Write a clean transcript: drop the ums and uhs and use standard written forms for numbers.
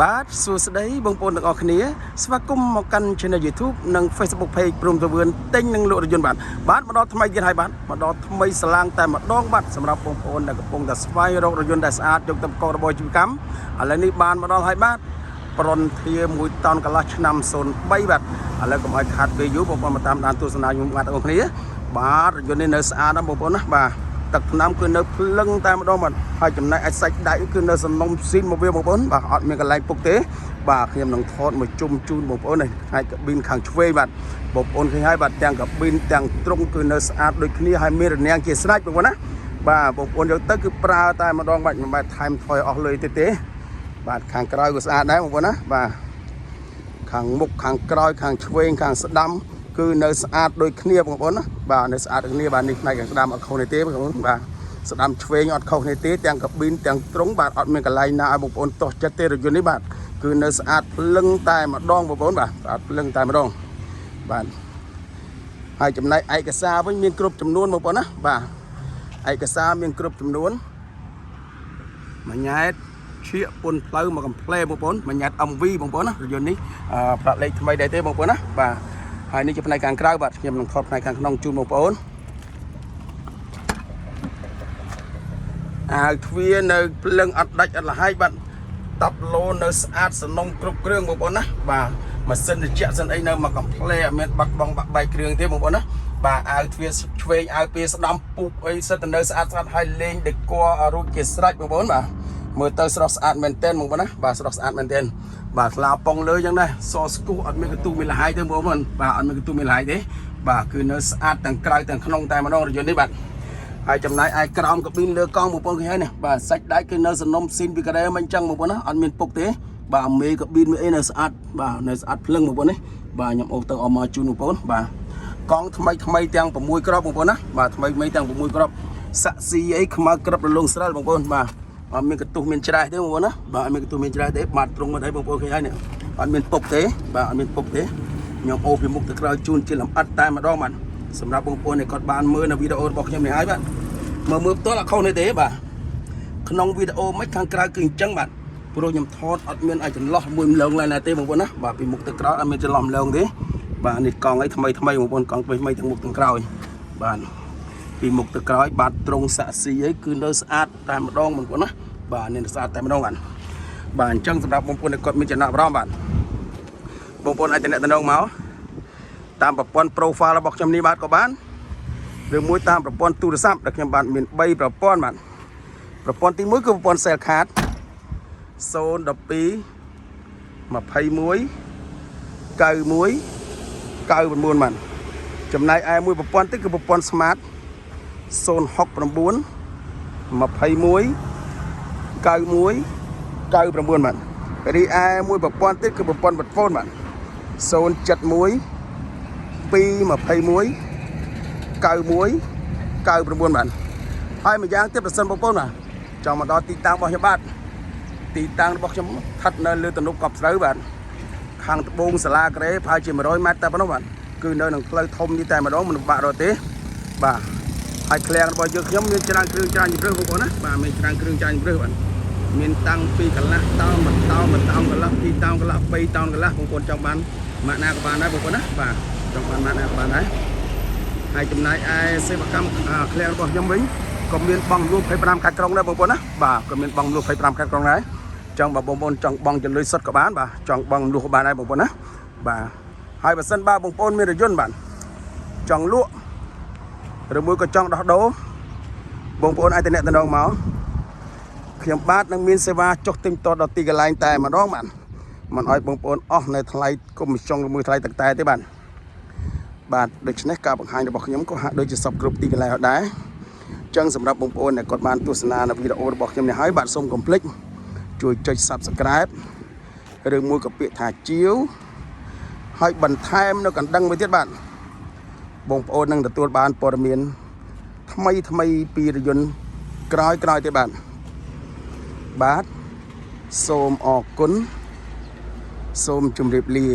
បាទសួស្តីបងប្អូនទាំងអស់គ្នាស្វាគមន៍មកកាន់ Channel YouTube និង Facebook Page ព្រមទៅវឿនទិញនិងលក់រថយន្តបាទមកដល់ថ្មីទៀតហើយបាទមកដល់ថ្មីស្លាំងតែម្ដងបាទសម្រាប់បងប្អូនដែលកំពុងតែស្វែងរករថយន្តដែលស្អាតយកទៅប្រកបរបរជីវកម្មឥឡូវនេះបានមកដល់ហើយបាទប្រនធា1តោនកន្លះឆ្នាំ03បាទឥឡូវកុំឲ្យខាត់ពេលយូរបងប្អូនមកតាមដានទស្សនាខ្ញុំបាទទាំងអស់គ្នាបាទរថយន្តនេះនៅស្អាតណាស់បងប្អូនណាបាទទឹកថ្នាំគឺនៅភ្លឹងតែម្ដងបាទហើយចំណែកឲ្យសាច់ដៃគឺនៅសំណុំស៊ីនមកវាបងប្អូនបាទអត់មានកន្លែងពុកទេបាទខ្ញុំនឹងថតមកជុំជូនបងប្អូនថ្ងៃកាប៊ីនខាងឆ្វេងបាទបងប្អូនឃើញហើយបាទទាំងកាប៊ីនទាំងទ្រុងគឺនៅស្អាតដូចគ្នាហើយមានរនាំងជាស្រេចបងប្អូនណាបាទបងប្អូនយកទៅគឺប្រើតែម្ដងបាទមិនបាច់ថែមថយអស់លុយទេបាទខាងក្រោយក៏ស្អាតដែរបងប្អូនណាបាទខាងមុខខាងក្រោយខាងឆ្វេងខាងស្ដាំគឺនៅស្អាតដូចគ្នាបងប្អូនណាបាទនៅស្អាតដូចគ្នាបាទនេះផ្នែកខាងស្ដាំអត់ខុសទេបងប្អូនបាទស្ដាំឆ្វេងអត់ខុសទេទាំងកាប៊ីនទាំងទ្រុងបាទអត់មានកន្លែងណាឲ្យបងប្អូនទាស់ចិត្តទេរថយន្តនេះបាទគឺនៅស្អាតភ្លឹងតែម្ដងបងប្អូនបាទស្អាតភ្លឹងតែម្ដងបាទហើយចំណែកឯកសារវិញមានគ្រប់ចំនួនបងប្អូនណាបាទឯកសារមានគ្រប់ចំនួនមួយញ៉ែតឈៀកពុនផ្លូវមកកំ pl បងប្អូនមួយញ៉ែត MV បងប្អូនណារថយន្តនេះផ្លាកលេខថ្មីដែរទេបងប្អូនណាបាទហើយនេះជាផ្នែកខាងក្រៅបាទខ្ញុំនឹងថតផ្នែកខាងក្នុងជូនបងប្អូនអាវទ្វារនៅភ្លឹងអត់ដាច់អត់លះហើយបាទ10ឡូនៅស្អាតសំណុំគ្រប់គ្រឿងបងប្អូនណាបាទម៉ាស៊ីនត្រជាក់សិនអីនៅមកកំ pl អត់មានបាត់បង់បាក់បែកគ្រឿងទេបងប្អូនណាបាទអាវទ្វារឆ្វេងអាវពេលស្ដាំពុកអីសិតទៅនៅស្អាតស្អាតហើយលេងដេករួចជាស្រេចបងប្អូនបាទមើលទៅស្រស់ស្អាតមែនទែនបងប្អូនណាបាទស្រស់ស្អាតមែនទែនបាទខ្លាប៉ុងលើអញ្ចឹងណាសស្គូអត់មានកន្ទុះមានលហើយទេបងប្អូនបាទអត់មានកន្ទុះមានលហើយទេបាទគឺនៅស្អាតទាំងក្រៅទាំងក្នុងតែម្ដងរថយន្តនេះបាទហើយចំណាយឯក្រោមកាប៊ីនលើកង់បងប្អូនឃើញហើយនេះបាទសាច់ដែកគឺនៅសំណុំស៊ីនពីការ៉េមិនអញ្ចឹងបងប្អូនណាអត់មានពុកទេបាទមេកាប៊ីនមានអីនៅស្អាតបាទនៅស្អាតភ្លឹងបងប្អូននេះបាទខ្ញុំអូសទៅអមមកជូនបងប្អូនបាទកង់ថ្មីទាំង6គ្រាប់បងប្អូនណាបាទថ្មីទាំង6គ្រាប់សាក់ស៊ីអីខ្មៅក្របរលងស្រិលបងប្អូនបាទអត់មានកន្ទុះមានច្រេះទេបងប្អូនណាបាទអត់មានកន្ទុះមានច្រេះទេបាទត្រង់មកឲ្យបងប្អូនឃើញហើយនេះអត់មានពុកទេបាទអត់មានពុកទេខ្ញុំអូសពីមុខទៅក្រោយជូនជាលម្អិតតែម្ដងបាទសម្រាប់បងប្អូនដែលគាត់បានមើលនៅវីដេអូរបស់ខ្ញុំនេះហើយបាទមើលផ្ទាល់អត់ខុសនេះទេបាទក្នុងវីដេអូមិនខាងក្រៅគឺអញ្ចឹងបាទព្រោះខ្ញុំថតអត់មានឲ្យចន្លោះមួយម្លងឡើយណាទេបងប្អូនណាបាទពីមុខទៅក្រោយអត់មានចន្លោះម្លងទេបាទនេះកង់អីថ្មីបងប្អូនកង់ថ្មីទាំងមុខទាំងក្រោយបាទពីមុខទៅក្រោយបាទត្រង់សាក់ស៊ីអីគឺនៅស្អាតតែម្ដងបងប្អូនណាបាទនេះស្អាតតែម្ដងបាទអញ្ចឹងសម្រាប់បងប្អូនដែលគាត់មានចំណាប់អារម្មណ៍បាទបងប្អូនអាចតំណែងមកតាមប្រព័ន្ធ profile របស់ខ្ញុំនេះបាទក៏បានឬមួយតាមប្រព័ន្ធទូរស័ព្ទដែលខ្ញុំបានមាន3ប្រព័ន្ធបាទប្រព័ន្ធទី1គឺប្រព័ន្ធ cell card 012 21 91 99បាទចំណែកឯមួយប្រព័ន្ធទៀតគឺប្រព័ន្ធ smart 069 21 91 99បាទរីឯមួយប្រព័ន្ធទៀតគឺប្រព័ន្ធ smartphone បាទ071 221 91 99បាទហើយម្យ៉ាងទៀតប្រសិនបងប្អូនបាទចង់មកដល់ទីតាំងរបស់ខ្ញុំបាទទីតាំងរបស់ខ្ញុំស្ថិតនៅលើទំនប់កប់ស្រូវបាទខាងត្បូងសាលាការ៉េប្រហែលជា100ម៉ែត្រតែប៉ុណ្ណោះបាទគឺនៅនឹងផ្លូវធំនេះតែម្ដងមិនបាក់រត់ទេបាទហើយឃ្លាំងរបស់យើងខ្ញុំមានច្រើនគ្រឿងច្រើនជម្រើសបងប្អូនណាបាទមានច្រើនគ្រឿងច្រើនជម្រើសបាទមានតាំងពីកន្លះតោន1តោនកន្លះ2តោនកន្លះ3តោនកន្លះបងប្អូនចង់បានម៉ាកណាក៏បានដែរបងប្អូនណាបាទចង់បានម៉ាកណាក៏បានដែរហើយចំណាយឯសេវាកម្មឃ្លាំងរបស់ខ្ញុំវិញក៏មានបង់លួ25ខែក្រុងដែរបងប្អូនណាបាទក៏មានបង់លួ25ខែក្រុងដែរចង់បើបងប្អូនចង់បង់ចលុយសុទ្ធក៏បានបាទចង់បង់លួក៏បានដែរបងប្អូនណាបាទហើយបើសិនបើបងប្អូនមានរថយន្តបាទចង់លក់ឬមួយក៏ចង់ដោះដូរបងប្អូនអាចតំណែងមកខ្ញុំបាទនឹងមានសេវាចុះទិញតដល់ទីកន្លែងតែម្ដងបាទមិនឲ្យបងប្អូនអស់នៅថ្លៃកុំចង់ឬមួយថ្លៃទឹកតែទេបាទដូច្នេះការបង្ហាញរបស់ខ្ញុំក៏ហាក់ដូចជាសពគ្រប់ទីកន្លែងអត់ដែរអញ្ចឹងសម្រាប់បងប្អូនដែលគាត់បានទស្សនានៅវីដេអូរបស់ខ្ញុំនេះហើយបាទសូមកុំភ្លេចជួយចុច Subscribe ឬមួយក៏ពាក្យថាជាវហើយបន្ថែមនៅកណ្ដឹងមួយទៀតបាទបងប្អូននឹងទទួលបានព័ត៌មានថ្មីពីរថយន្តក្រោយទៀតបាទសូមអរគុណសូមជម្រាបលា